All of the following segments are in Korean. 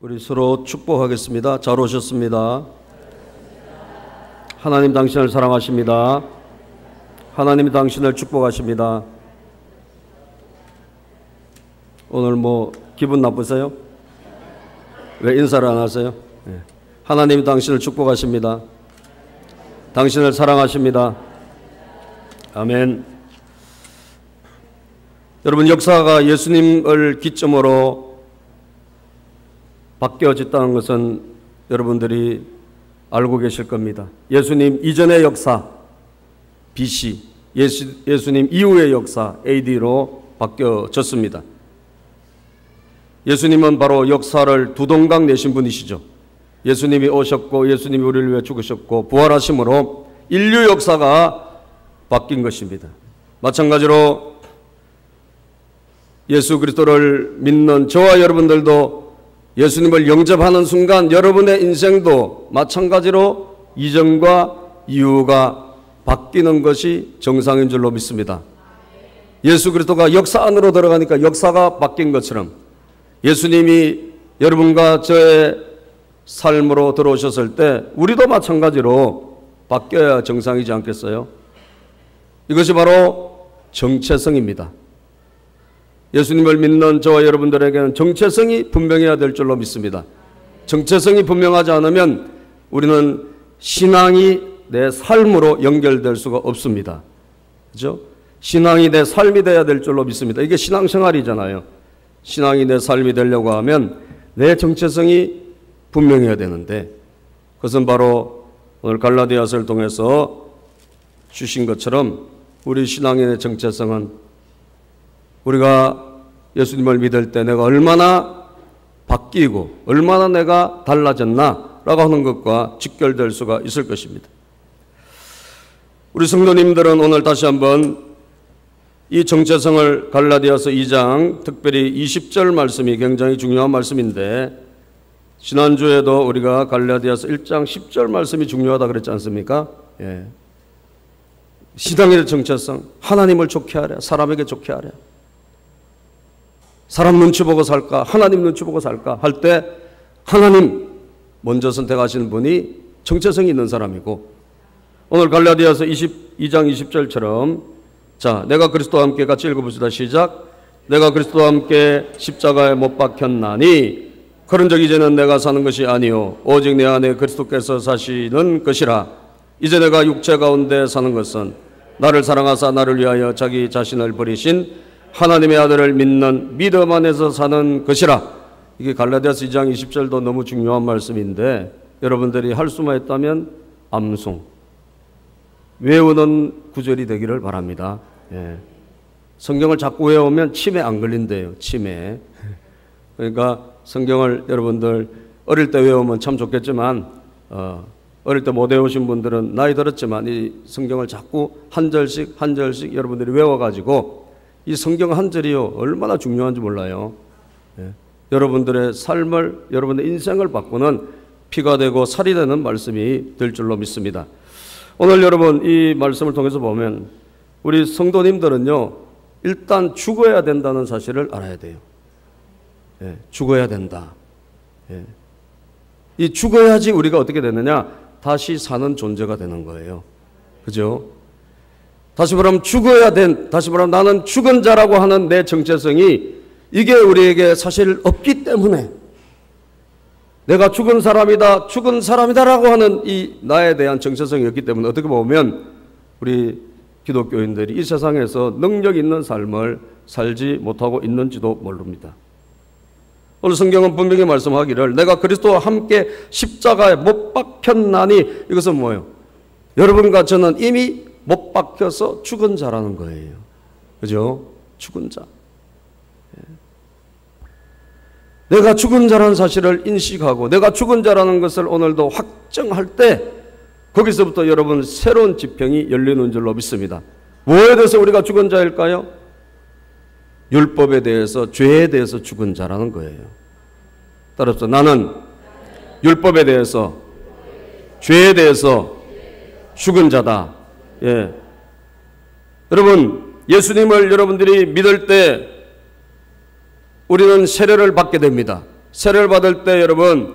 우리 서로 축복하겠습니다. 잘 오셨습니다. 하나님 당신을 사랑하십니다. 하나님이 당신을 축복하십니다. 오늘 기분 나쁘세요? 왜 인사를 안 하세요? 네. 하나님이 당신을 축복하십니다. 당신을 사랑하십니다. 아멘. 여러분, 역사가 예수님을 기점으로 바뀌어졌다는 것은 여러분들이 알고 계실 겁니다. 예수님 이전의 역사 BC, 예수님 이후의 역사 AD로 바뀌어졌습니다. 예수님은 바로 역사를 두 동강 내신 분이시죠. 예수님이 오셨고 예수님이 우리를 위해 죽으셨고 부활하심으로 인류 역사가 바뀐 것입니다. 마찬가지로 예수 그리스도를 믿는 저와 여러분들도 예수님을 영접하는 순간 여러분의 인생도 마찬가지로 이전과 이후가 바뀌는 것이 정상인 줄로 믿습니다. 예수 그리스도가 역사 안으로 들어가니까 역사가 바뀐 것처럼 예수님이 여러분과 저의 삶으로 들어오셨을 때 우리도 마찬가지로 바뀌어야 정상이지 않겠어요? 이것이 바로 정체성입니다. 예수님을 믿는 저와 여러분들에게는 정체성이 분명해야 될 줄로 믿습니다. 정체성이 분명하지 않으면 우리는 신앙이 내 삶으로 연결될 수가 없습니다. 그렇죠? 신앙이 내 삶이 돼야 될 줄로 믿습니다. 이게 신앙생활이잖아요. 신앙이 내 삶이 되려고 하면 내 정체성이 분명해야 되는데 그것은 바로 오늘 갈라디아서를 통해서 주신 것처럼 우리 신앙의 정체성은 우리가 예수님을 믿을 때 내가 얼마나 바뀌고 얼마나 내가 달라졌나 라고 하는 것과 직결될 수가 있을 것입니다. 우리 성도님들은 오늘 다시 한번 이 정체성을 갈라디아서 2장 특별히 20절 말씀이 굉장히 중요한 말씀인데 지난주에도 우리가 갈라디아서 1장 10절 말씀이 중요하다 그랬지 않습니까? 예. 신앙의 정체성, 하나님을 좋게 하랴, 사람에게 좋게 하랴. 사람 눈치 보고 살까, 하나님 눈치 보고 살까 할 때 하나님 먼저 선택하시는 분이 정체성이 있는 사람이고 오늘 갈라디아서 22장 20절처럼 자, 내가 그리스도와 함께 같이 읽어봅시다. 시작. 내가 그리스도와 함께 십자가에 못 박혔나니 그런 적 이제는 내가 사는 것이 아니요 오직 내 안에 그리스도께서 사시는 것이라. 이제 내가 육체 가운데 사는 것은 나를 사랑하사 나를 위하여 자기 자신을 버리신 하나님의 아들을 믿는 믿음 안에서 사는 것이라. 이게 갈라디아서 2장 20절도 너무 중요한 말씀인데 여러분들이 할 수만 있다면 암송 외우는 구절이 되기를 바랍니다. 예. 성경을 자꾸 외우면 치매 안 걸린대요. 치매. 그러니까 성경을 여러분들 어릴 때 외우면 참 좋겠지만 어릴 때 못 외우신 분들은 나이 들었지만 이 성경을 자꾸 한 절씩 한 절씩 여러분들이 외워가지고 이 성경 한 절이요 얼마나 중요한지 몰라요. 예. 여러분들의 삶을 여러분의 인생을 바꾸는 피가 되고 살이 되는 말씀이 될 줄로 믿습니다. 오늘 여러분 이 말씀을 통해서 보면 우리 성도님들은요 일단 죽어야 된다는 사실을 알아야 돼요. 예. 죽어야 된다. 예. 이 죽어야지 우리가 어떻게 되느냐 다시 사는 존재가 되는 거예요. 그죠? 다시 말하면 다시 말하면 나는 죽은 자라고 하는 내 정체성이 이게 우리에게 사실 없기 때문에 내가 죽은 사람이다라고 하는 이 나에 대한 정체성이 없기 때문에 어떻게 보면 우리 기독교인들이 이 세상에서 능력 있는 삶을 살지 못하고 있는지도 모릅니다. 오늘 성경은 분명히 말씀하기를 내가 그리스도와 함께 십자가에 못 박혔나니 이것은 뭐예요? 여러분과 저는 이미 못 박혀서 죽은 자라는 거예요. 그죠? 죽은 자. 내가 죽은 자라는 사실을 인식하고 내가 죽은 자라는 것을 오늘도 확정할 때 거기서부터 여러분 새로운 지평이 열리는 줄로 믿습니다. 뭐에 대해서 우리가 죽은 자일까요? 율법에 대해서 죄에 대해서 죽은 자라는 거예요. 따라서 나는 율법에 대해서 죄에 대해서 죽은 자다. 예. 여러분 예수님을 여러분들이 믿을 때 우리는 세례를 받게 됩니다. 세례를 받을 때 여러분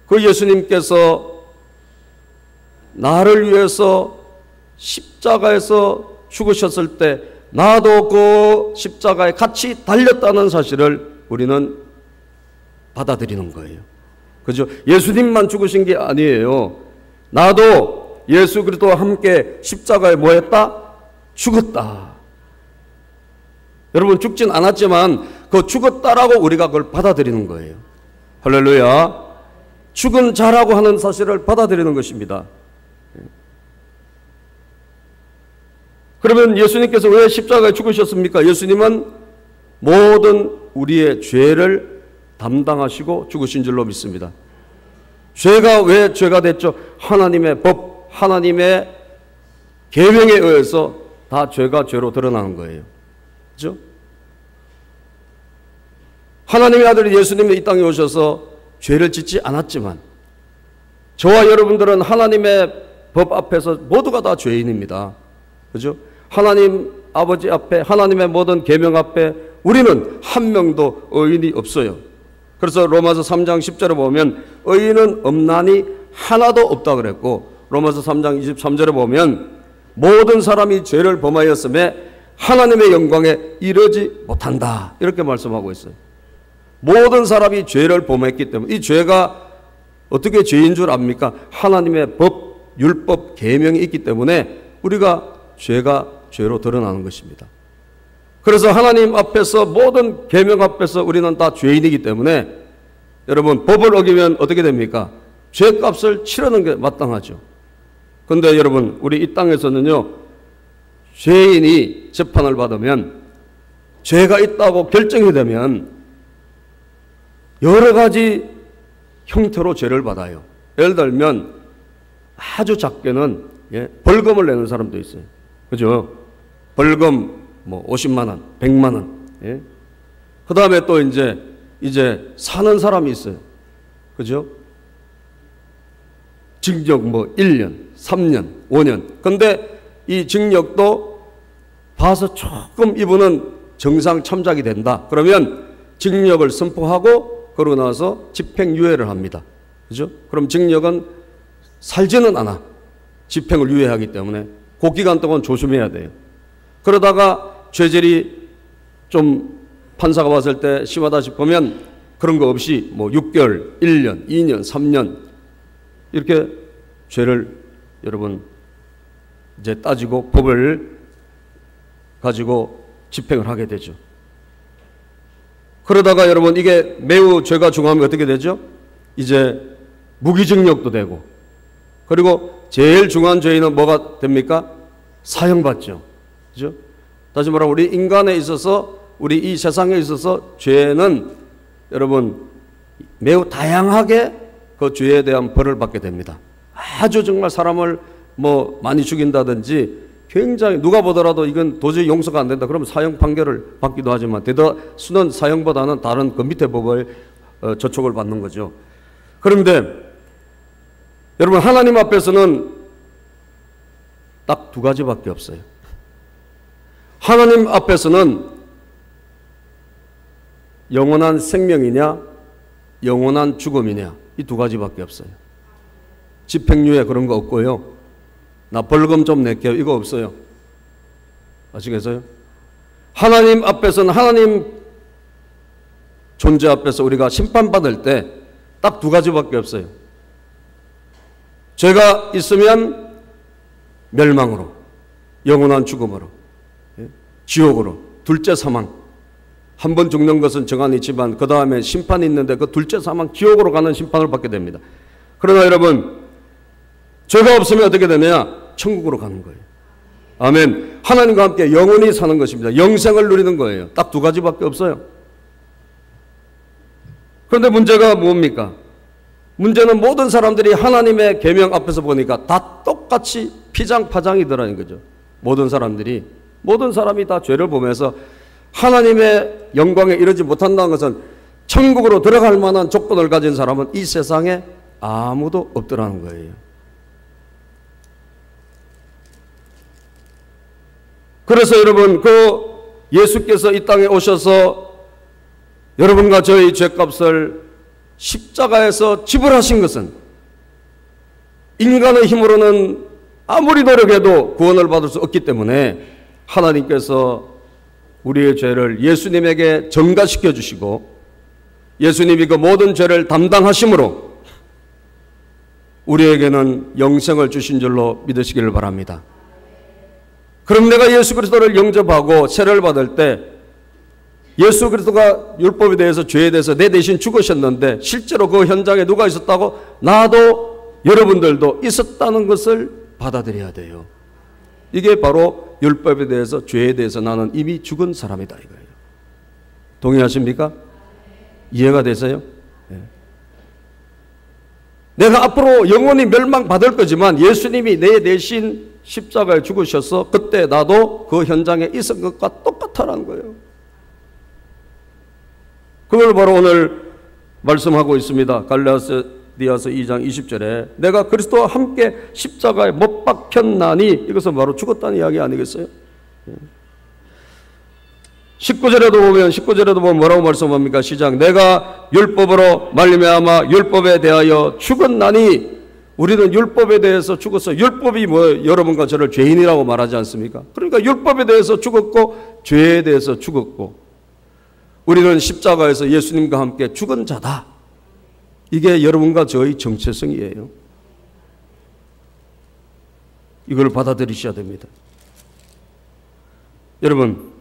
그 예수님께서 나를 위해서 십자가에서 죽으셨을 때 나도 그 십자가에 같이 달렸다는 사실을 우리는 받아들이는 거예요. 그죠? 예수님만 죽으신 게 아니에요. 나도 예수 그리스도와 함께 십자가에 뭐 했다? 죽었다. 여러분 죽진 않았지만 그 죽었다라고 우리가 그걸 받아들이는 거예요. 할렐루야. 죽은 자라고 하는 사실을 받아들이는 것입니다. 그러면 예수님께서 왜 십자가에 죽으셨습니까? 예수님은 모든 우리의 죄를 담당하시고 죽으신 줄로 믿습니다. 죄가 왜 죄가 됐죠? 하나님의 법, 하나님의 계명에 의해서 다 죄가 죄로 드러나는 거예요. 그렇죠? 하나님의 아들 예수님이 이 땅에 오셔서 죄를 짓지 않았지만 저와 여러분들은 하나님의 법 앞에서 모두가 다 죄인입니다. 그죠? 하나님 아버지 앞에 하나님의 모든 계명 앞에 우리는 한 명도 의인이 없어요. 그래서 로마서 3장 10절에 보면 의인은 없나니 하나도 없다 그랬고 로마서 3장 23절에 보면 모든 사람이 죄를 범하였음에 하나님의 영광에 이르지 못한다 이렇게 말씀하고 있어요. 모든 사람이 죄를 범했기 때문에 이 죄가 어떻게 죄인 줄 압니까? 하나님의 법, 율법, 계명이 있기 때문에 우리가 죄가 죄로 드러나는 것입니다. 그래서 하나님 앞에서 모든 계명 앞에서 우리는 다 죄인이기 때문에 여러분 법을 어기면 어떻게 됩니까? 죄값을 치르는 게 마땅하죠. 그런데 여러분 우리 이 땅에서는요 죄인이 재판을 받으면 죄가 있다고 결정이 되면 여러 가지 형태로 죄를 받아요. 예를 들면 아주 작게는 벌금을 내는 사람도 있어요. 그죠? 벌금 뭐 50만 원, 100만 원. 예? 그 다음에 또 이제 사는 사람이 있어요. 그죠? 징역 뭐 1년, 3년, 5년. 근데 이 징역도 봐서 조금 이분은 정상 참작이 된다. 그러면 징역을 선포하고 그러고 나서 집행유예를 합니다. 그죠? 그럼 징역은 살지는 않아. 집행을 유예하기 때문에 그 기간 동안 조심해야 돼요. 그러다가 죄질이 좀 판사가 봤을 때 심하다 싶으면 그런 거 없이 뭐 6개월, 1년, 2년, 3년 이렇게 죄를 여러분 이제 따지고 법을 가지고 집행을 하게 되죠. 그러다가 여러분 이게 매우 죄가 중하면 어떻게 되죠? 이제 무기징역도 되고 그리고 제일 중한 죄인은 뭐가 됩니까? 사형받죠. 그죠? 다시 말하면 우리 인간에 있어서 우리 이 세상에 있어서 죄는 여러분 매우 다양하게 그 죄에 대한 벌을 받게 됩니다. 아주 정말 사람을 뭐 많이 죽인다든지 굉장히 누가 보더라도 이건 도저히 용서가 안 된다. 그러면 사형 판결을 받기도 하지만 대다수는 사형보다는 다른 그 밑에 법을 저촉을 받는 거죠. 그런데 여러분 하나님 앞에서는 딱 두 가지밖에 없어요. 하나님 앞에서는 영원한 생명이냐 영원한 죽음이냐 이 두 가지밖에 없어요. 집행유예 그런 거 없고요. 나 벌금 좀 낼게요. 이거 없어요. 아시겠어요? 하나님 앞에서는 하나님 존재 앞에서 우리가 심판받을 때 딱 두 가지밖에 없어요. 죄가 있으면 멸망으로, 영원한 죽음으로, 지옥으로, 둘째 사망. 한 번 죽는 것은 정한이 있지만 그 다음에 심판이 있는데 그 둘째 사망 지옥으로 가는 심판을 받게 됩니다. 그러나 여러분 죄가 없으면 어떻게 되느냐? 천국으로 가는 거예요. 아멘. 하나님과 함께 영원히 사는 것입니다. 영생을 누리는 거예요. 딱 두 가지밖에 없어요. 그런데 문제가 뭡니까? 문제는 모든 사람들이 하나님의 계명 앞에서 보니까 다 똑같이 피장파장이더라는 거죠. 모든 사람이 다 죄를 보면서 하나님의 영광에 이르지 못한다는 것은 천국으로 들어갈 만한 조건을 가진 사람은 이 세상에 아무도 없더라는 거예요. 그래서 여러분 그 예수께서 이 땅에 오셔서 여러분과 저의 죄값을 십자가에서 지불하신 것은 인간의 힘으로는 아무리 노력해도 구원을 받을 수 없기 때문에 하나님께서 우리의 죄를 예수님에게 전가시켜 주시고 예수님이 그 모든 죄를 담당하심으로 우리에게는 영생을 주신 줄로 믿으시기를 바랍니다. 그럼 내가 예수 그리스도를 영접하고 세례를 받을 때 예수 그리스도가 율법에 대해서 죄에 대해서 내 대신 죽으셨는데 실제로 그 현장에 누가 있었다고? 나도 여러분들도 있었다는 것을 받아들여야 돼요. 이게 바로 율법에 대해서 죄에 대해서 나는 이미 죽은 사람이다 이거예요. 동의하십니까? 이해가 되세요? 네. 내가 앞으로 영원히 멸망받을 거지만 예수님이 내 대신 십자가에 죽으셔서 그때 나도 그 현장에 있은 것과 똑같다는 거예요. 그걸 바로 오늘 말씀하고 있습니다. 갈라디아서 2장 20절에 내가 그리스도와 함께 십자가에 못 박혔나니 이것은 바로 죽었다는 이야기 아니겠어요? 19절에도 보면 뭐라고 말씀합니까? 시작. 내가 율법으로 말미암아 율법에 대하여 죽었나니 우리는 율법에 대해서 죽었어. 율법이 뭐 여러분과 저를 죄인이라고 말하지 않습니까? 그러니까 율법에 대해서 죽었고 죄에 대해서 죽었고 우리는 십자가에서 예수님과 함께 죽은 자다. 이게 여러분과 저의 정체성이에요. 이걸 받아들이셔야 됩니다. 여러분,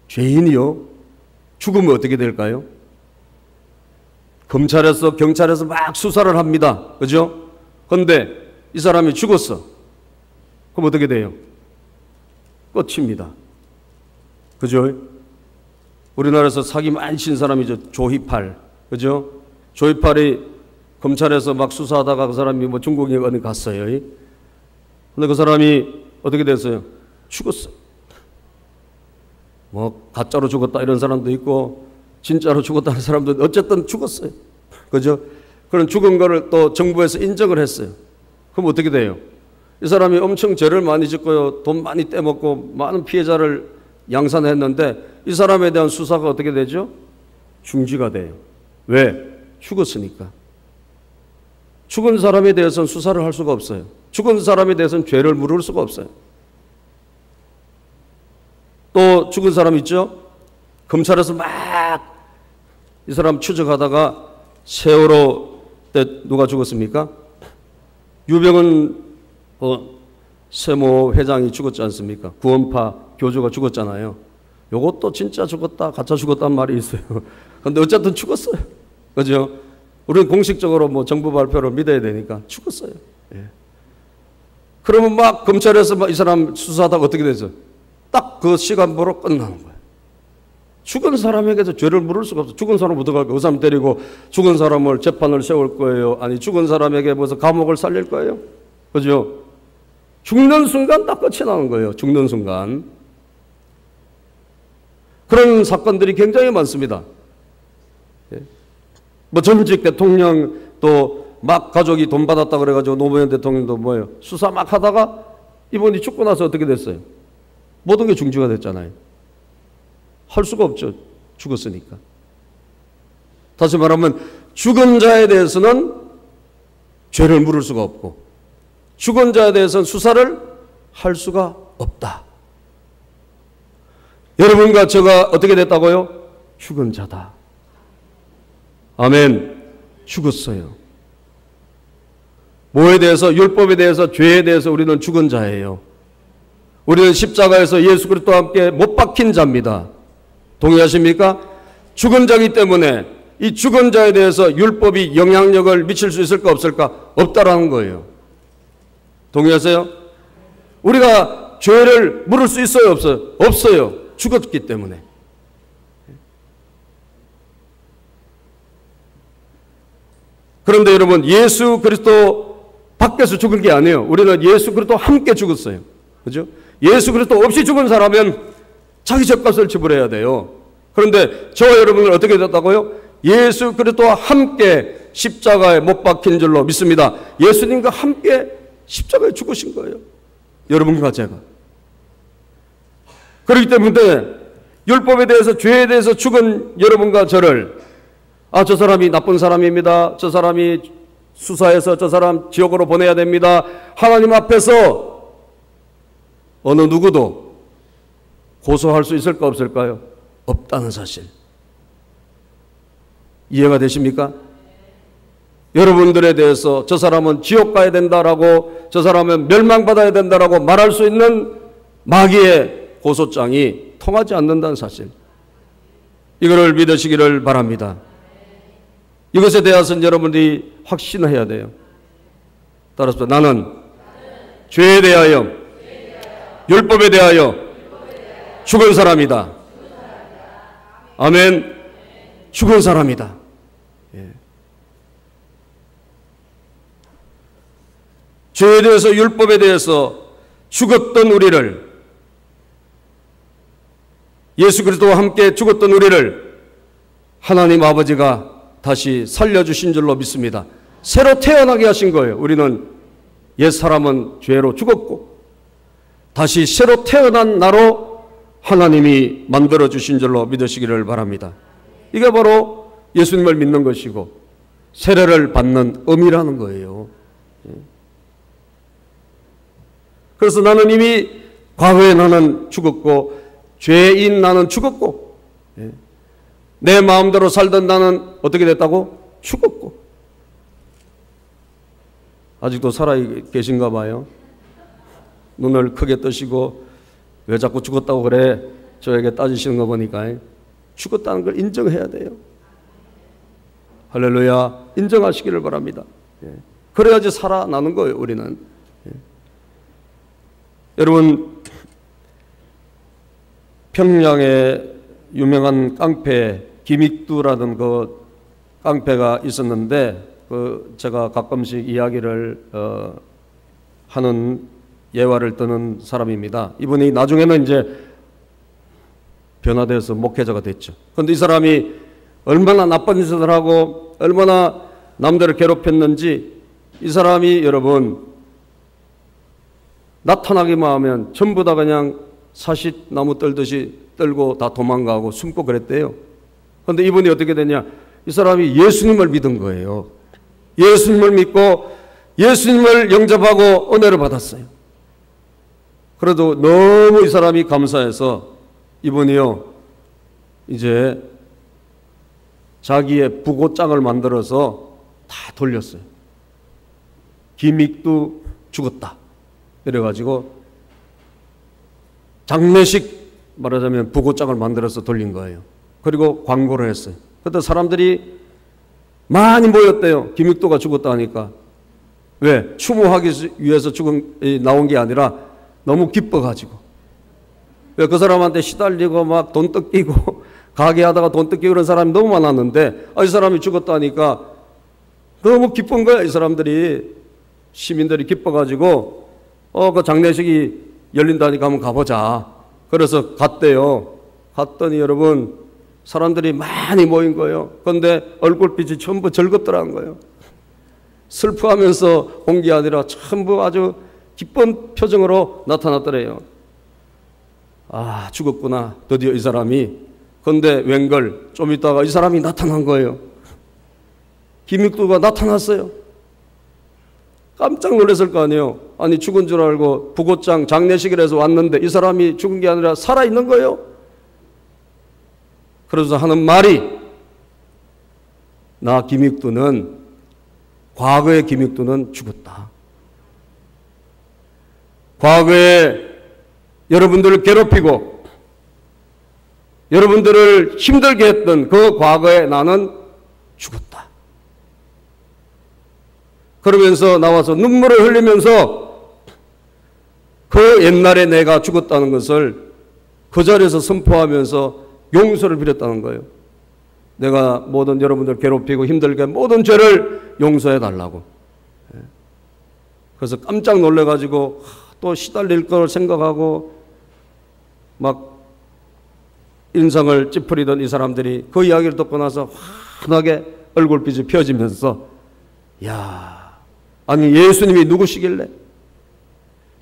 죄인이요? 죽으면 어떻게 될까요? 경찰에서 막 수사를 합니다. 그죠? 그런데 이 사람이 죽었어. 그럼 어떻게 돼요? 끝입니다. 그죠? 우리나라에서 사기 많이 친 사람이죠. 조희팔. 그죠? 조희팔이 검찰에서 막 수사하다가 그 사람이 뭐 중국에 어디 갔어요. 근데 그 사람이 어떻게 됐어요? 죽었어. 뭐 가짜로 죽었다 이런 사람도 있고 진짜로 죽었다는 사람도 어쨌든 죽었어요. 그죠? 그런 죽은 거를 또 정부에서 인정을 했어요. 그럼 어떻게 돼요? 이 사람이 엄청 죄를 많이 짓고요. 돈 많이 떼먹고 많은 피해자를 양산했는데 이 사람에 대한 수사가 어떻게 되죠? 중지가 돼요. 왜? 죽었으니까. 죽은 사람에 대해서는 수사를 할 수가 없어요. 죽은 사람에 대해서는 죄를 물을 수가 없어요. 또 죽은 사람 있죠? 검찰에서 막 이 사람 추적하다가 세월호 때 누가 죽었습니까? 유병은 세모 회장이 죽었지 않습니까? 구원파 교주가 죽었잖아요. 요것도 진짜 죽었다, 가짜 죽었다는 말이 있어요. 근데 어쨌든 죽었어요. 그죠? 우리는 공식적으로 뭐 정부 발표를 믿어야 되니까 죽었어요. 예. 그러면 막 검찰에서 막 이 사람 수사하다가 어떻게 되죠? 딱 그 시간부로 끝나는 거예요. 죽은 사람에게서 죄를 물을 수가 없어. 죽은 사람 어떡할 거예요? 그 사람 때리고 죽은 사람을 재판을 세울 거예요? 아니 죽은 사람에게 무슨 감옥을 살릴 거예요? 그죠? 죽는 순간 딱 끝이 나는 거예요. 죽는 순간. 그런 사건들이 굉장히 많습니다. 뭐 전직 대통령 또 막 가족이 돈 받았다 그래가지고 노무현 대통령도 뭐예요? 수사 막 하다가 이분이 죽고 나서 어떻게 됐어요? 모든 게 중지가 됐잖아요. 할 수가 없죠. 죽었으니까. 다시 말하면 죽은 자에 대해서는 죄를 물을 수가 없고 죽은 자에 대해서는 수사를 할 수가 없다. 여러분과 제가 어떻게 됐다고요? 죽은 자다. 아멘. 죽었어요. 뭐에 대해서? 율법에 대해서, 죄에 대해서 우리는 죽은 자예요. 우리는 십자가에서 예수 그리스도와 함께 못 박힌 자입니다. 동의하십니까? 죽은 자이기 때문에 이 죽은 자에 대해서 율법이 영향력을 미칠 수 있을까 없을까? 없다라는 거예요. 동의하세요? 우리가 죄를 물을 수 있어요 없어요? 없어요. 죽었기 때문에. 그런데 여러분 예수 그리스도 밖에서 죽은 게 아니에요. 우리는 예수 그리스도와 함께 죽었어요. 그죠? 예수 그리스도 없이 죽은 사람은 자기 죗값을 지불해야 돼요. 그런데 저와 여러분은 어떻게 됐다고요? 예수 그리스도와 함께 십자가에 못 박힌 줄로 믿습니다. 예수님과 함께 십자가에 죽으신 거예요. 여러분과 제가. 그렇기 때문에 율법에 대해서, 죄에 대해서 죽은 여러분과 저를, 저 사람이 나쁜 사람입니다, 저 사람이 수사해서 저 사람 지옥으로 보내야 됩니다, 하나님 앞에서 어느 누구도 고소할 수 있을까 없을까요? 없다는 사실. 이해가 되십니까? 여러분들에 대해서 저 사람은 지옥 가야 된다라고, 저 사람은 멸망받아야 된다라고 말할 수 있는 마귀의 고소장이 통하지 않는다는 사실. 이거를 믿으시기를 바랍니다. 이것에 대해서는 여러분들이 확신해야 돼요. 따라서 나는 죄에 대하여, 율법에 대하여 죽은 사람이다. 아멘. 죽은 사람이다. 예. 죄에 대해서, 율법에 대해서 죽었던 우리를, 예수 그리스도와 함께 죽었던 우리를 하나님 아버지가 다시 살려주신 줄로 믿습니다. 새로 태어나게 하신 거예요. 우리는 옛사람은 죄로 죽었고 다시 새로 태어난 나로 하나님이 만들어주신 줄로 믿으시기를 바랍니다. 이게 바로 예수님을 믿는 것이고 세례를 받는 의미라는 거예요. 그래서 나는 이미 과거에 나는 죽었고, 죄인 나는 죽었고, 내 마음대로 살던 나는 어떻게 됐다고? 죽었고. 아직도 살아 계신가 봐요. 눈을 크게 뜨시고 왜 자꾸 죽었다고 그래? 저에게 따지시는 거 보니까 죽었다는 걸 인정해야 돼요. 할렐루야. 인정하시기를 바랍니다. 그래야지 살아나는 거예요, 우리는. 여러분, 평양에 유명한 깡패 김익두라는 그 깡패가 있었는데, 제가 가끔씩 이야기를 하는 예화를 뜨는 사람입니다. 이분이 나중에는 이제 변화되어서 목회자가 됐죠. 그런데 이 사람이 얼마나 나쁜 짓을 하고 얼마나 남들을 괴롭혔는지, 이 사람이 여러분 나타나기만 하면 전부 다 그냥 사싯나무 떨듯이 떨고 다 도망가고 숨고 그랬대요. 그런데 이분이 어떻게 되냐? 이 사람이 예수님을 믿은 거예요. 예수님을 믿고 예수님을 영접하고 은혜를 받았어요. 그래도 너무 이 사람이 감사해서 이분이요, 이제 자기의 부고장을 만들어서 다 돌렸어요. 김익두 죽었다 이래가지고 장례식 말하자면 부고장을 만들어서 돌린 거예요. 그리고 광고를 했어요. 그때 사람들이 많이 모였대요. 김익두가 죽었다 하니까. 왜? 추모하기 위해서 나온 게 아니라 너무 기뻐가지고. 왜? 그 사람한테 시달리고 막 돈 뜯기고 가게 하다가 돈 뜯기고 그런 사람이 너무 많았는데, 이 사람이 죽었다 하니까 너무 기쁜 거야. 이 사람들이, 시민들이 기뻐가지고 그 장례식이 열린다니까 한번 가보자. 그래서 갔대요. 갔더니 여러분 사람들이 많이 모인 거예요. 그런데 얼굴빛이 전부 즐겁더라는 거예요. 슬퍼하면서 온 게 아니라 전부 아주 기쁜 표정으로 나타났더래요. 아, 죽었구나 드디어 이 사람이. 그런데 웬걸 좀 있다가 이 사람이 나타난 거예요. 김익두가 나타났어요. 깜짝 놀랐을 거 아니에요. 아니 죽은 줄 알고 부고장 장례식을 해서 왔는데 이 사람이 죽은 게 아니라 살아있는 거예요. 그래서 하는 말이, 나 김익두는, 과거의 김익두는 죽었다. 과거에 여러분들을 괴롭히고 여러분들을 힘들게 했던 그 과거에 나는 죽었다. 그러면서 나와서 눈물을 흘리면서 그 옛날에 내가 죽었다는 것을 그 자리에서 선포하면서 용서를 빌었다는 거예요. 내가 모든 여러분들 괴롭히고 힘들게 모든 죄를 용서해 달라고. 그래서 깜짝 놀래가지고 또 시달릴 걸 생각하고 막 인상을 찌푸리던 이 사람들이 그 이야기를 듣고 나서 환하게 얼굴빛이 펴지면서, 야, 아니 예수님이 누구시길래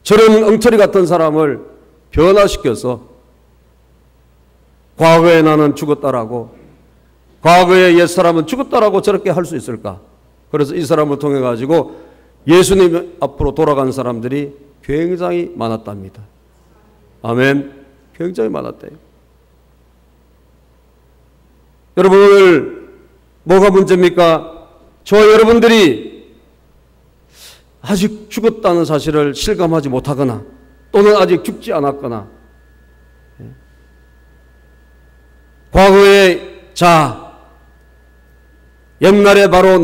저런 엉터리 같은 사람을 변화시켜서 과거에 나는 죽었다라고, 과거에 옛사람은 죽었다라고 저렇게 할 수 있을까? 그래서 이 사람을 통해 가지고 예수님 앞으로 돌아간 사람들이 굉장히 많았답니다. 아멘. 굉장히 많았대요. 여러분, 오늘 뭐가 문제입니까? 저와 여러분들이 아직 죽었다는 사실을 실감하지 못하거나 또는 아직 죽지 않았거나, 과거의 옛날에 바로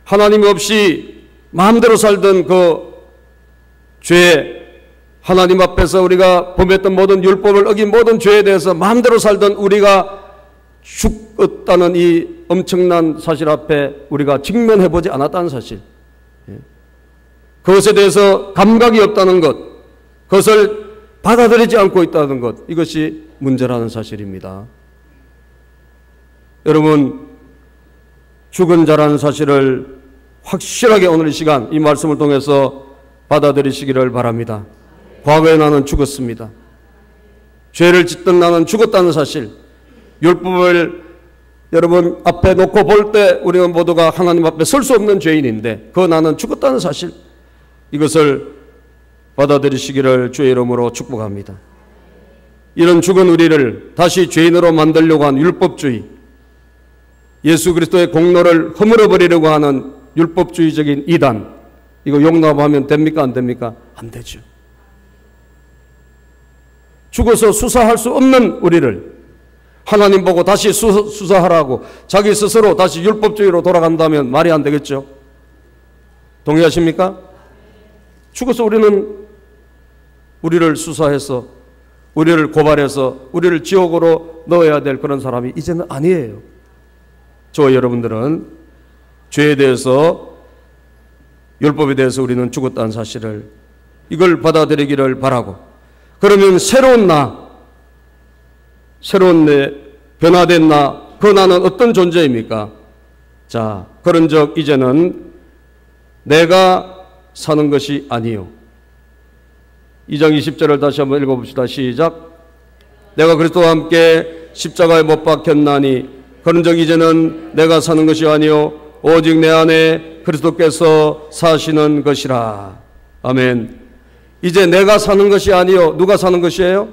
하나님 없이 마음대로 살던 그 죄, 하나님 앞에서 우리가 범했던 모든 율법을 어긴 모든 죄에 대해서 마음대로 살던 우리가 죽었다는 이 엄청난 사실 앞에 우리가 직면해보지 않았다는 사실, 그것에 대해서 감각이 없다는 것, 그것을 받아들이지 않고 있다는 것, 이것이 문제라는 사실입니다. 여러분, 죽은 자라는 사실을 확실하게 오늘 이 시간 이 말씀을 통해서 받아들이시기를 바랍니다. 과거에 나는 죽었습니다. 죄를 짓던 나는 죽었다는 사실, 율법을 여러분 앞에 놓고 볼 때 우리는 모두가 하나님 앞에 설 수 없는 죄인인데 그 나는 죽었다는 사실, 이것을 받아들이시기를 주의 이름으로 축복합니다. 이런 죽은 우리를 다시 죄인으로 만들려고 한 율법주의, 예수 그리스도의 공로를 허물어버리려고 하는 율법주의적인 이단, 이거 용납하면 됩니까? 안 됩니까? 안 되죠. 죽어서 수사할 수 없는 우리를 하나님 보고 다시 수사하라고 자기 스스로 다시 율법주의로 돌아간다면 말이 안 되겠죠. 동의하십니까? 죽어서 우리를 수사해서 우리를 고발해서 우리를 지옥으로 넣어야 될 그런 사람이 이제는 아니에요. 저와 여러분들은 죄에 대해서, 율법에 대해서 우리는 죽었다는 사실을, 이걸 받아들이기를 바라고, 그러면 새로운 변화된 그 나는 어떤 존재입니까? 그런즉 이제는 내가 사는 것이 아니요. 2장 20절을 다시 한번 읽어봅시다. 시작. 내가 그리스도와 함께 십자가에 못 박혔나니 그런즉 이제는 내가 사는 것이 아니요 오직 내 안에 그리스도께서 사시는 것이라. 아멘. 이제 내가 사는 것이 아니요, 누가 사는 것이에요?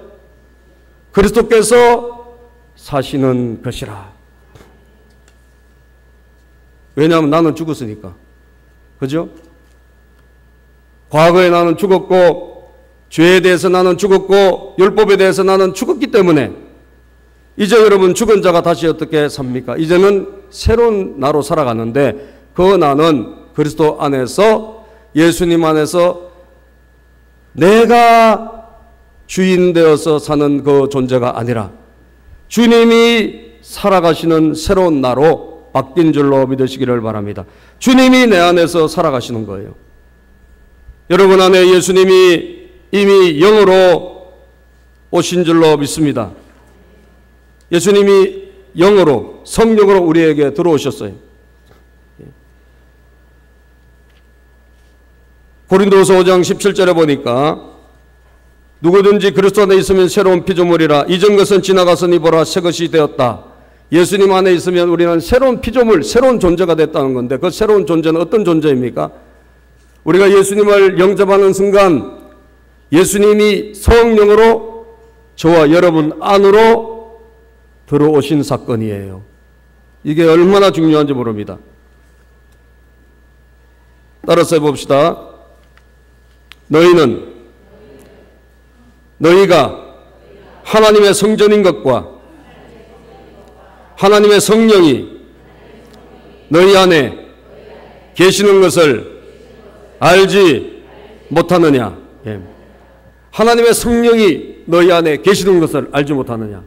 그리스도께서 사시는 것이라. 왜냐하면 나는 죽었으니까. 그죠? 과거에 나는 죽었고, 죄에 대해서 나는 죽었고, 율법에 대해서 나는 죽었기 때문에 이제 여러분 죽은 자가 다시 어떻게 삽니까? 이제는 새로운 나로 살아가는데 그 나는 그리스도 안에서, 예수님 안에서 내가 주인 되어서 사는 그 존재가 아니라 주님이 살아가시는 새로운 나로 바뀐 줄로 믿으시기를 바랍니다. 주님이 내 안에서 살아가시는 거예요. 여러분 안에 예수님이 이미 영으로 오신 줄로 믿습니다. 예수님이 영으로, 성령으로 우리에게 들어오셨어요. 고린도서 5장 17절에 보니까 누구든지 그리스도 안에 있으면 새로운 피조물이라. 이전 것은 지나가서니 보라 새 것이 되었다. 예수님 안에 있으면 우리는 새로운 피조물, 새로운 존재가 됐다는 건데 그 새로운 존재는 어떤 존재입니까? 우리가 예수님을 영접하는 순간 예수님이 성령으로 저와 여러분 안으로 들어오신 사건이에요. 이게 얼마나 중요한지 모릅니다. 따라서 해봅시다. 너희가 하나님의 성전인 것과 하나님의 성령이 너희 안에 계시는 것을 알지 못하느냐. 하나님의 성령이 너희 안에 계시는 것을 알지 못하느냐.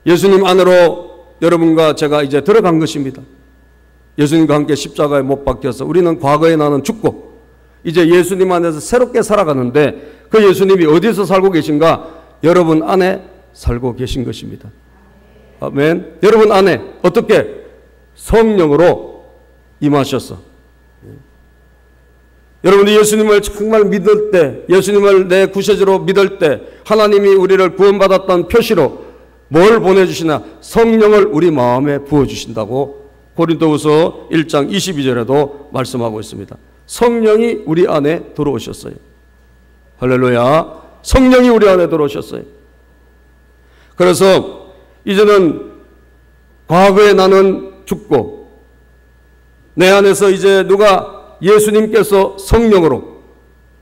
예수님 안으로 여러분과 제가 이제 들어간 것입니다. 예수님과 함께 십자가에 못 박혀서 우리는 과거에 나는 죽고 이제 예수님 안에서 새롭게 살아가는데 그 예수님이 어디서 살고 계신가? 여러분 안에 살고 계신 것입니다. 아멘. 여러분 안에 어떻게? 성령으로 임하셨어. 여러분이 예수님을 정말 믿을 때, 예수님을 내 구세주로 믿을 때 하나님이 우리를 구원받았다는 표시로 뭘 보내주시나? 성령을 우리 마음에 부어주신다고 고린도후서 1장 22절에도 말씀하고 있습니다. 성령이 우리 안에 들어오셨어요. 할렐루야. 성령이 우리 안에 들어오셨어요. 그래서 이제는 과거에 나는 죽고 내 안에서 이제 누가 예수님께서 성령으로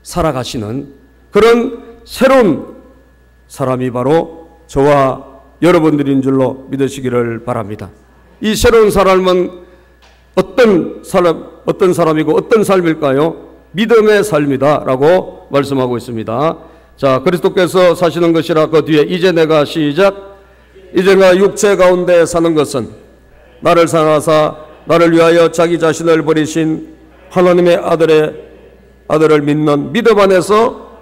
살아가시는 그런 새로운 사람이 바로 저와 여러분들인 줄로 믿으시기를 바랍니다. 이 새로운 사람은 어떤 사람이고 어떤 삶일까요? 믿음의 삶이다 라고 말씀하고 있습니다. 자, 그리스도께서 사시는 것이라 그 뒤에 이제 내가 시작. 이제 내가 육체 가운데 사는 것은 나를 사랑하사 나를 위하여 자기 자신을 버리신 하나님의 아들을 믿는 믿음 안에서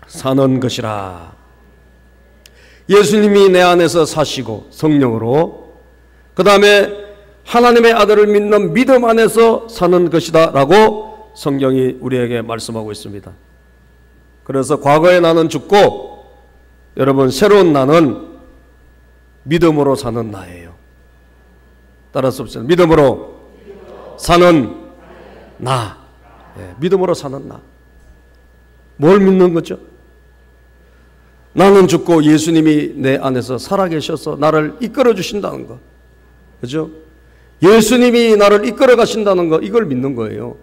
사는 것이라. 예수님이 내 안에서 사시고 성령으로, 그 다음에 하나님의 아들을 믿는 믿음 안에서 사는 것이다 라고 성경이 우리에게 말씀하고 있습니다. 그래서 과거의 나는 죽고 여러분 새로운 나는 믿음으로 사는 나예요. 따라서 봅시다. 믿음으로 사는 나. 네, 믿음으로 사는 나. 뭘 믿는 거죠? 나는 죽고 예수님이 내 안에서 살아계셔서 나를 이끌어 주신다는 거. 그죠? 예수님이 나를 이끌어 가신다는 거, 이걸 믿는 거예요.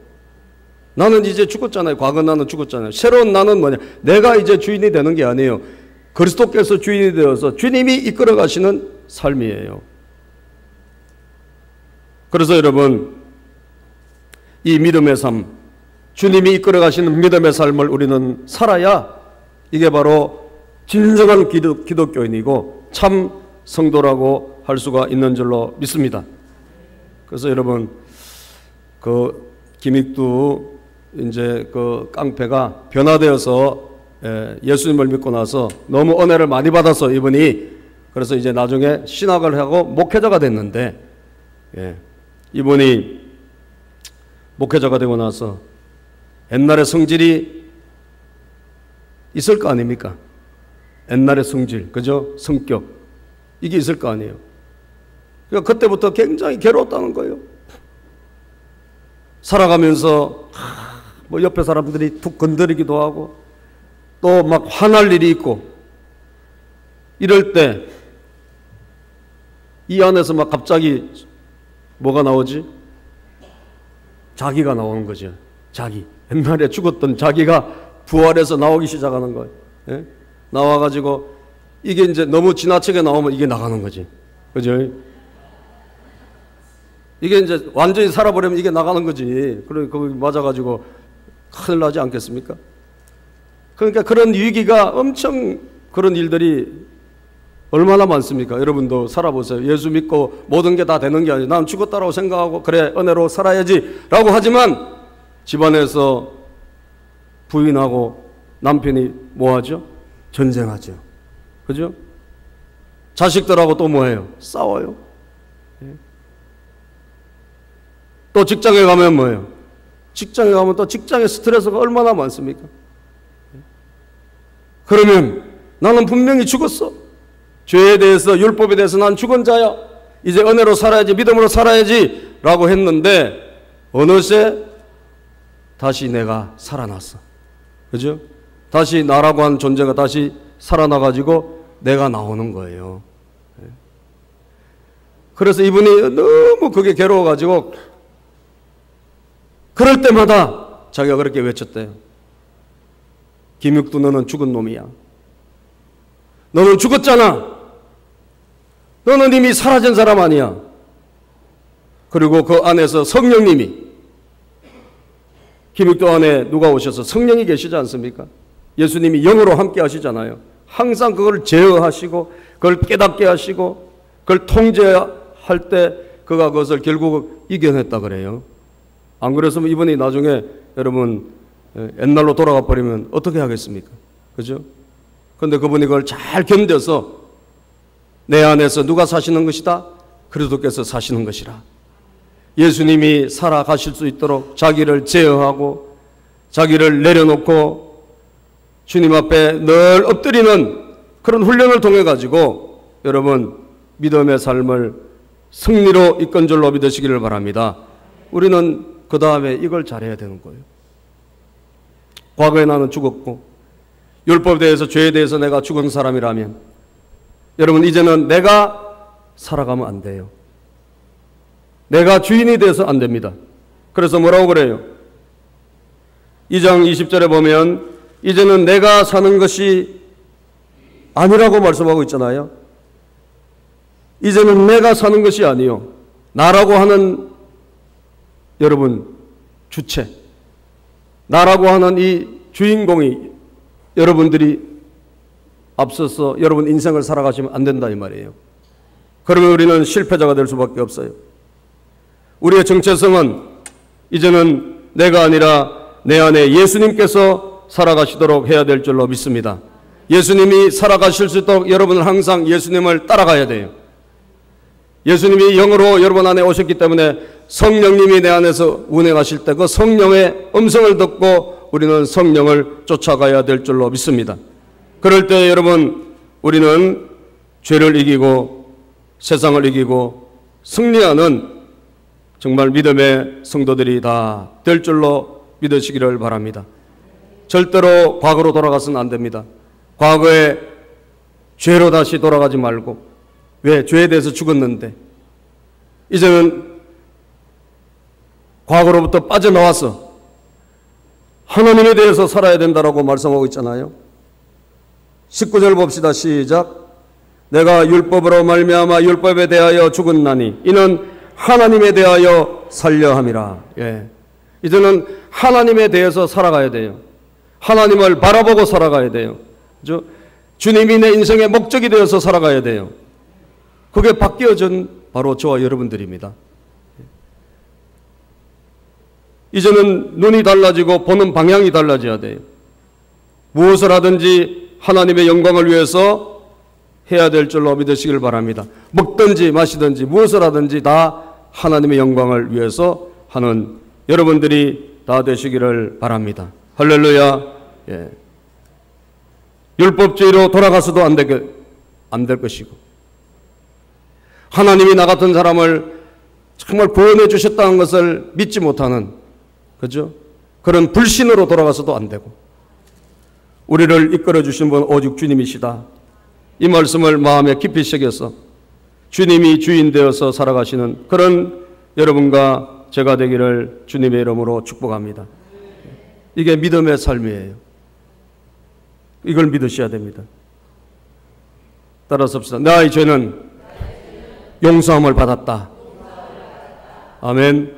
나는 이제 죽었잖아요. 과거 나는 죽었잖아요. 새로운 나는 뭐냐? 내가 이제 주인이 되는 게 아니에요. 그리스도께서 주인이 되어서 주님이 이끌어 가시는 삶이에요. 그래서 여러분, 이 믿음의 삶, 주님이 이끌어 가시는 믿음의 삶을 우리는 살아야 이게 바로 진정한 기독교인이고 참 성도라고 할 수가 있는 줄로 믿습니다. 그래서 여러분, 그 김익두 이제 그 깡패가 변화되어서 예수님을 믿고 나서 너무 은혜를 많이 받아서 이분이, 그래서 이제 나중에 신학을 하고 목회자가 됐는데, 이분이 목회자가 되고 나서 옛날의 성질이 있을 거 아닙니까? 옛날의 성질, 그죠? 성격, 이게 있을 거 아니에요. 그러니까 그때부터 굉장히 괴로웠다는 거예요. 살아가면서 뭐 옆에 사람들이 툭 건드리기도 하고 또 막 화날 일이 있고 이럴 때 이 안에서 막 갑자기 뭐가 나오지? 자기가 나오는 거죠. 자기. 옛날에 죽었던 자기가 부활해서 나오기 시작하는 거예요. 예? 나와가지고 이게 이제 너무 지나치게 나오면 이게 나가는 거지. 그죠? 이게 이제 완전히 살아버리면 이게 나가는 거지. 그러니까 거기 맞아가지고 큰일 나지 않겠습니까? 그러니까 그런 위기가 엄청, 그런 일들이 얼마나 많습니까? 여러분도 살아보세요. 예수 믿고 모든 게 다 되는 게 아니에요. 난 죽었다라고 생각하고 그래 은혜로 살아야지 라고 하지만 집안에서 부인하고 남편이 뭐하죠? 전쟁하죠. 그죠? 자식들하고 또 뭐해요? 싸워요. 또 직장에 가면 뭐예요? 직장에 가면 또 직장의 스트레스가 얼마나 많습니까? 그러면 나는 분명히 죽었어. 죄에 대해서, 율법에 대해서 난 죽은 자야. 이제 은혜로 살아야지, 믿음으로 살아야지 라고 했는데 어느새 다시 내가 살아났어. 그죠? 다시 나라고 한 존재가 다시 살아나가지고 내가 나오는 거예요. 그래서 이분이 너무 그게 괴로워가지고 그럴 때마다 자기가 그렇게 외쳤대요. 김육두, 너는 죽은 놈이야. 너는 죽었잖아. 너는 이미 사라진 사람 아니야. 그리고 그 안에서 성령님이, 김육두 안에 누가 오셔서 성령이 계시지 않습니까? 예수님이 영으로 함께 하시잖아요. 항상 그걸 제어하시고 그걸 깨닫게 하시고 그걸 통제할 때 그가 그것을 결국 이겨냈다 그래요. 안 그랬으면 이분이 나중에 여러분 옛날로 돌아가 버리면 어떻게 하겠습니까? 그죠? 근데 그분이 그걸 잘 견뎌서 내 안에서 누가 사시는 것이다? 그리스도께서 사시는 것이라. 예수님이 살아가실 수 있도록 자기를 제어하고 자기를 내려놓고 주님 앞에 늘 엎드리는 그런 훈련을 통해 가지고 여러분 믿음의 삶을 승리로 이끈 줄로 믿으시기를 바랍니다. 우리는 그 다음에 이걸 잘해야 되는 거예요. 과거에 나는 죽었고 율법에 대해서 죄에 대해서 내가 죽은 사람이라면 여러분 이제는 내가 살아가면 안 돼요. 내가 주인이 돼서 안 됩니다. 그래서 뭐라고 그래요? 2장 20절에 보면 이제는 내가 사는 것이 아니라고 말씀하고 있잖아요. 이제는 내가 사는 것이 아니요. 나라고 하는 여러분 주체, 나라고 하는 이 주인공이 여러분들이 앞서서 여러분 인생을 살아가시면 안 된다 이 말이에요. 그러면 우리는 실패자가 될 수밖에 없어요. 우리의 정체성은 이제는 내가 아니라 내 안에 예수님께서 살아가시도록 해야 될 줄로 믿습니다. 예수님이 살아가실 수 있도록 여러분은 항상 예수님을 따라가야 돼요. 예수님이 영으로 여러분 안에 오셨기 때문에 성령님이 내 안에서 운행하실 때 그 성령의 음성을 듣고 우리는 성령을 쫓아가야 될 줄로 믿습니다. 그럴 때 여러분 우리는 죄를 이기고 세상을 이기고 승리하는 정말 믿음의 성도들이 다 될 줄로 믿으시기를 바랍니다. 절대로 과거로 돌아가서는 안 됩니다. 과거에 죄로 다시 돌아가지 말고, 왜? 죄에 대해서 죽었는데 이제는 과거로부터 빠져나와서 하나님에 대해서 살아야 된다라고 말씀하고 있잖아요. 19절 봅시다. 시작. 내가 율법으로 말미암아 율법에 대하여 죽었나니 이는 하나님에 대하여 살려 함이라. 예. 이제는 하나님에 대해서 살아가야 돼요. 하나님을 바라보고 살아가야 돼요. 그죠? 주님이 내 인생의 목적이 되어서 살아가야 돼요. 그게 바뀌어진 바로 저와 여러분들입니다. 이제는 눈이 달라지고 보는 방향이 달라져야 돼요. 무엇을 하든지 하나님의 영광을 위해서 해야 될 줄로 믿으시길 바랍니다. 먹든지 마시든지 무엇을 하든지 다 하나님의 영광을 위해서 하는 여러분들이 다 되시기를 바랍니다. 할렐루야. 예. 율법주의로 돌아가서도 안 될 것이고, 하나님이 나 같은 사람을 정말 구원해 주셨다는 것을 믿지 못하는, 그죠? 그런 불신으로 돌아가서도 안 되고, 우리를 이끌어 주신 분 오직 주님이시다. 이 말씀을 마음에 깊이 새겨서 주님이 주인 되어서 살아가시는 그런 여러분과 제가 되기를 주님의 이름으로 축복합니다. 이게 믿음의 삶이에요. 이걸 믿으셔야 됩니다. 따라서 합시다. 나의 죄는 용서함을 받았다. 아멘.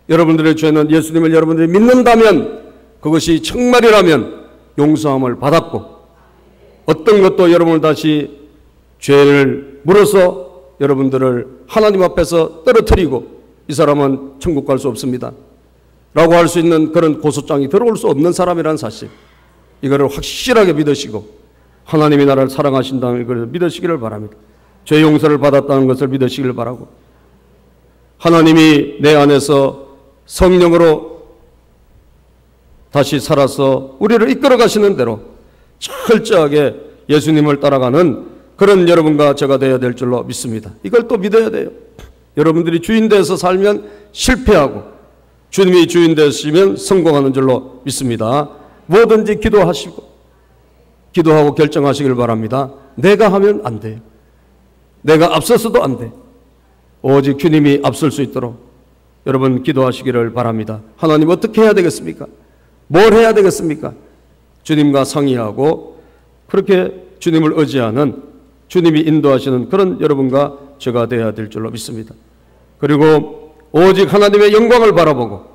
여러분들의 죄는 예수님을 여러분들이 믿는다면, 그것이 정말이라면 용서함을 받았고, 어떤 것도 여러분을 다시 죄를 물어서 여러분들을 하나님 앞에서 떨어뜨리고 이 사람은 천국 갈 수 없습니다 라고 할 수 있는 그런 고소장이 들어올 수 없는 사람이라는 사실, 이거를 확실하게 믿으시고 하나님이 나를 사랑하신다는 걸 믿으시기를 바랍니다. 죄 용서를 받았다는 것을 믿으시기를 바라고, 하나님이 내 안에서 성령으로 다시 살아서 우리를 이끌어 가시는 대로 철저하게 예수님을 따라가는 그런 여러분과 제가 되어야 될 줄로 믿습니다. 이걸 또 믿어야 돼요. 여러분들이 주인 되어서 살면 실패하고 주님이 주인 되시면 성공하는 줄로 믿습니다. 뭐든지 기도하고 결정하시길 바랍니다. 내가 하면 안 돼요. 내가 앞서서도 안 돼. 오직 주님이 앞설 수 있도록 여러분 기도하시기를 바랍니다. 하나님 어떻게 해야 되겠습니까? 뭘 해야 되겠습니까? 주님과 상의하고 그렇게 주님을 의지하는, 주님이 인도하시는 그런 여러분과 제가 되어야 될 줄로 믿습니다. 그리고 오직 하나님의 영광을 바라보고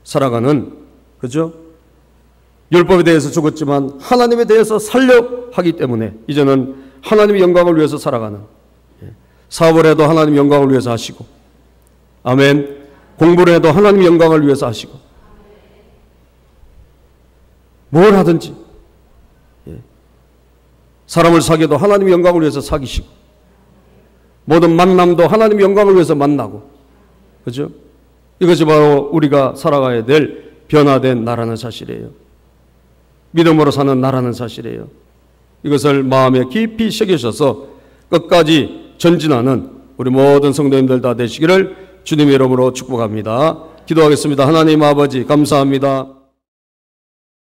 살아가는, 그죠? 율법에 대해서 죽었지만 하나님에 대해서 살려 하기 때문에 이제는 하나님의 영광을 위해서 살아가는, 사업을 해도 하나님의 영광을 위해서 하시고, 아멘. 공부를 해도 하나님의 영광을 위해서 하시고, 뭘 하든지 사람을 사귀어도 하나님의 영광을 위해서 사귀시고, 모든 만남도 하나님의 영광을 위해서 만나고, 그죠? 이것이 바로 우리가 살아가야 될 변화된 나라는 사실이에요. 믿음으로 사는 나라는 사실이에요. 이것을 마음에 깊이 새기셔서 끝까지 전진하는 우리 모든 성도님들 다 되시기를 주님의 이름으로 축복합니다. 기도하겠습니다. 하나님 아버지 감사합니다.